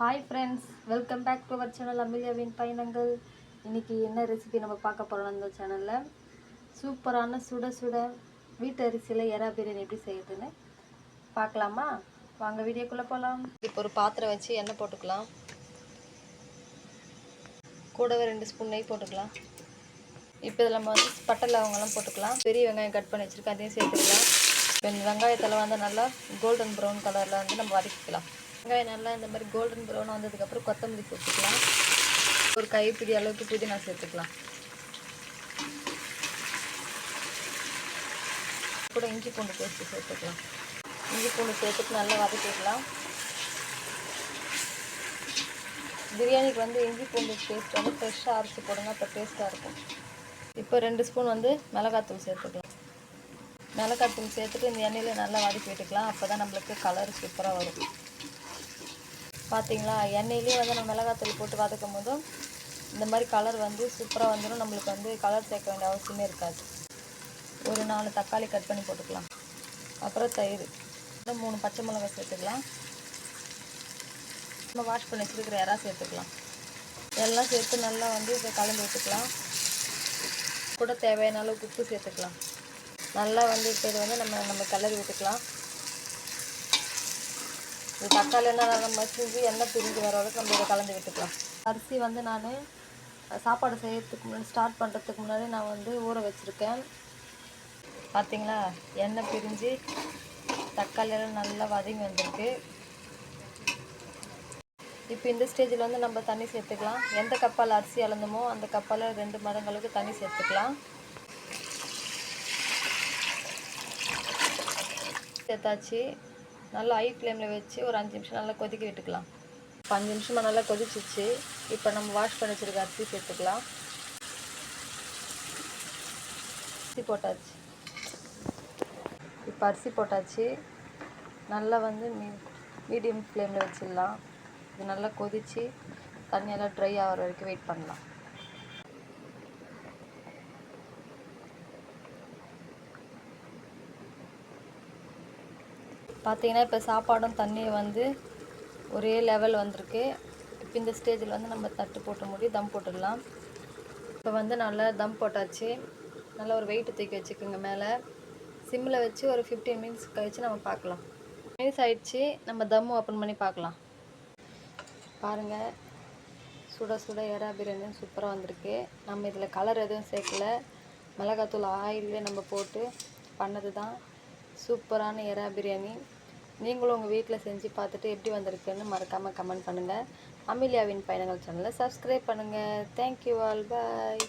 Hi friends, welcome back to our channel அமிலியாவின் பயணங்கள். இன்றைக்கி என்ன ரெசிபி நம்ம பார்க்க போகிறோம் இந்த சேனலில்? சூப்பரான சுட சுட வீட்டு அரிசியில் எறா பிரியாணி எப்படி செய்யுதுன்னு பார்க்கலாமா? வாங்க வீடியோக்குள்ளே போகலாம். இப்போ ஒரு பாத்திரம் வச்சு எண்ணெய் போட்டுக்கலாம். கூடவே 2 ஸ்பூன் நெய் போட்டுக்கலாம். இப்போ இதில் நம்ம வந்து பட்டை லவங்கெல்லாம் போட்டுக்கலாம். பெரிய வெங்காயம் கட் பண்ணி வச்சுருக்கேன், அதையும் சேர்த்துக்கலாம். இப்போ இந்த வெங்காயத்தில் வந்து நல்லா கோல்டன் ப்ரௌன் கலரில் வந்து நம்ம வதக்கிக்கலாம். வெங்காயம் நல்லா இந்த மாதிரி கோல்டன் ப்ரௌன் வந்ததுக்கப்புறம் கொத்தமல்லி சேர்த்துக்கலாம். ஒரு கைப்பிடி அளவுக்கு புதினா சேர்த்துக்கலாம். கூட இஞ்சி பூண்டு பேஸ்ட்டு சேர்த்துக்கலாம். இஞ்சி பூண்டு சேர்த்துட்டு நல்லா வதக்கிக்கலாம். பிரியாணிக்கு வந்து இஞ்சி பூண்டு பேஸ்ட் வந்து ஃப்ரெஷ்ஷாக அரைச்சி போடுங்க, அப்போ டேஸ்ட்டாக இருக்கும். இப்போ 2 ஸ்பூன் வந்து மிளகாத்தூள் சேர்த்துக்கலாம். மிளகாத்தூள் சேர்த்துட்டு இந்த எண்ணெயில் நல்லா வதக்கி விட்டுக்கலாம். அப்போ தான் நம்மளுக்கு கலர் சூப்பராக வரும். பார்த்தீங்களா, எண்ணெயிலே வந்து நம்ம மிளகாத்தூள் போட்டு வதக்கும் போதும் இந்த மாதிரி கலர் வந்து சூப்பராக வந்துடும். நம்மளுக்கு வந்து கலர் சேர்க்க வேண்டிய அவசியமே இருக்காது. ஒரு 4 தக்காளி கட் பண்ணி போட்டுக்கலாம். அப்புறம் தயிர், 3 பச்சை மிளகாய் சேர்த்துக்கலாம். நம்ம வாஷ் பண்ணி வச்சுருக்கிற எறா சேர்த்துக்கலாம். எல்லாம் சேர்த்து நல்லா வந்து இதை கலந்து விட்டுக்கலாம். கூட தேவையான அளவுக்கு உப்பு சேர்த்துக்கலாம். நல்லா வந்து இப்போ இதை வந்து நம்ம கிளறி விட்டுக்கலாம். இது தக்காளியெல்லாம் நல்லா மசிஞ்சு எண்ணெய் பிரிஞ்சு வர அளவுக்கு நம்ம இதை கலந்து விட்டுக்கலாம். அரிசி வந்து நான் சாப்பாடு செய்யறதுக்கு முன்னாடி ஸ்டார்ட் பண்ணுறதுக்கு முன்னாடி நான் வந்து ஊற வச்சுருக்கேன். பார்த்திங்களா, எண்ணெய் பிரிஞ்சு தக்காளியெல்லாம் நல்லா வதங்கி வந்திருக்கு. இப்போ இந்த ஸ்டேஜில் வந்து நம்ம தண்ணி சேர்த்துக்கலாம். எந்த கப்பால் அரிசி அளந்தமோ அந்த கப்பால் 2 மடங்கு அளவுக்கு தண்ணி சேர்த்துக்கலாம். சேர்த்தாச்சு. நல்லா ஹை ஃப்ளேமில் வச்சு ஒரு 5 நிமிஷம் நல்லா கொதிக்க விட்டுக்கலாம். 5 நிமிஷமாக நல்லா கொதிச்சிச்சு. இப்போ நம்ம வாஷ் பண்ணி வச்சுருக்க அரிசி சேர்த்துக்கலாம். அரிசி போட்டாச்சு. இப்போ அரிசி போட்டாச்சு. நல்லா வந்து மீடியம் ஃப்ளேமில் வச்சிடலாம். இது நல்லா கொதித்து தண்ணியெல்லாம் ட்ரை ஆகிற வரைக்கும் வெயிட் பண்ணலாம். பார்த்தீங்கன்னா இப்போ சாப்பாடும் தண்ணியும் வந்து ஒரே லெவல் வந்திருக்கு. இப்போ இந்த ஸ்டேஜில் வந்து நம்ம தட்டு போட்டு மூடி தம் போட்டுடலாம். இப்போ வந்து நல்லா தம் போட்டாச்சு. நல்லா ஒரு வெயிட்டு தூக்கி வச்சுக்கோங்க மேலே. சிம்மில் வச்சு ஒரு 15 மினிட்ஸ் கழித்து நம்ம பார்க்கலாம். மினிட்ஸ் ஆகிடுச்சு. நம்ம தம் ஓப்பன் பண்ணி பார்க்கலாம். பாருங்கள், சுட சுட எறா பிரியாணி சூப்பராக வந்திருக்கு. நம்ம இதில் கலர் எதுவும் சேர்க்கல, மிளகாத்தூள் ஆயிலே நம்ம போட்டு பண்ணது தான் சூப்பரான எறா பிரியாணி. நீங்களும் உங்கள் வீட்டில் செஞ்சு பார்த்துட்டு எப்படி வந்திருக்குன்னு மறக்காமல் கமெண்ட் பண்ணுங்கள். அமிலியாவின் பயணங்கள் சேனலை சப்ஸ்கிரைப் பண்ணுங்கள். தேங்க்யூ ஆல், பாய்.